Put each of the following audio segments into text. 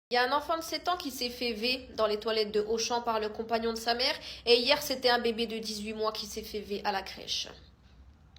Il y a un enfant de 7 ans qui s'est fait V dans les toilettes de Auchan par le compagnon de sa mère. Et hier, c'était un bébé de 18 mois qui s'est fait V à la crèche.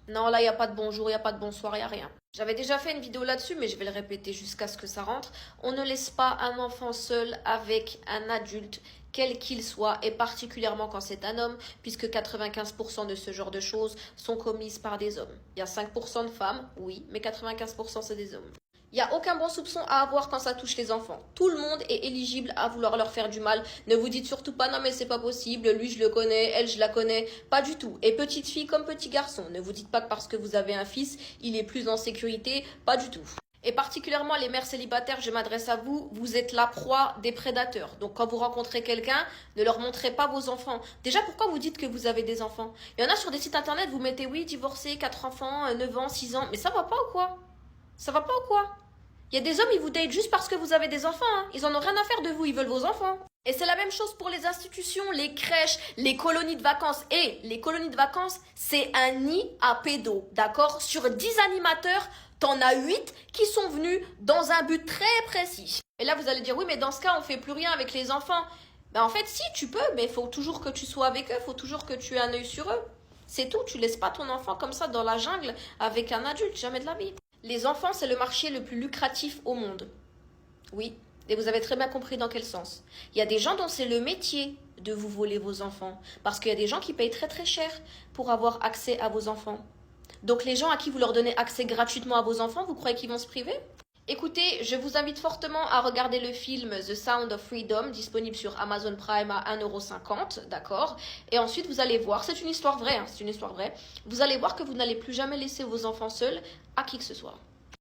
Non, là, il n'y a pas de bonjour, il n'y a pas de bonsoir, il n'y a rien. J'avais déjà fait une vidéo là-dessus, mais je vais le répéter jusqu'à ce que ça rentre. On ne laisse pas un enfant seul avec un adulte, quel qu'il soit, et particulièrement quand c'est un homme, puisque 95% de ce genre de choses sont commises par des hommes. Il y a 5% de femmes, oui, mais 95% c'est des hommes. Il n'y a aucun bon soupçon à avoir quand ça touche les enfants. Tout le monde est éligible à vouloir leur faire du mal. Ne vous dites surtout pas non mais c'est pas possible, lui je le connais, elle je la connais. Pas du tout. Et petite fille comme petit garçon, ne vous dites pas que parce que vous avez un fils, il est plus en sécurité. Pas du tout. Et particulièrement les mères célibataires, je m'adresse à vous, vous êtes la proie des prédateurs. Donc quand vous rencontrez quelqu'un, ne leur montrez pas vos enfants. Déjà, pourquoi vous dites que vous avez des enfants? Il y en a sur des sites internet, vous mettez oui, divorcé, 4 enfants, 9 ans, 6 ans. Mais ça va pas ou quoi? Ça va pas ou quoi? Il y a des hommes, ils vous datent juste parce que vous avez des enfants. Hein. Ils en ont rien à faire de vous, ils veulent vos enfants. Et c'est la même chose pour les institutions, les crèches, les colonies de vacances. Et les colonies de vacances, c'est un nid à pédos, d'accord? Sur 10 animateurs, t'en as 8 qui sont venus dans un but très précis. Et là, vous allez dire, oui, mais dans ce cas, on fait plus rien avec les enfants. Ben en fait, si, tu peux, mais il faut toujours que tu sois avec eux, il faut toujours que tu aies un œil sur eux. C'est tout, tu laisses pas ton enfant comme ça dans la jungle avec un adulte, jamais de la vie. Les enfants, c'est le marché le plus lucratif au monde. Oui, et vous avez très bien compris dans quel sens. Il y a des gens dont c'est le métier de vous voler vos enfants. Parce qu'il y a des gens qui payent très très cher pour avoir accès à vos enfants. Donc les gens à qui vous leur donnez accès gratuitement à vos enfants, vous croyez qu'ils vont se priver? Écoutez, je vous invite fortement à regarder le film The Sound of Freedom, disponible sur Amazon Prime à 1,50 €, d'accord? Et ensuite, vous allez voir, c'est une histoire vraie, hein, c'est une histoire vraie, vous allez voir que vous n'allez plus jamais laisser vos enfants seuls à qui que ce soit.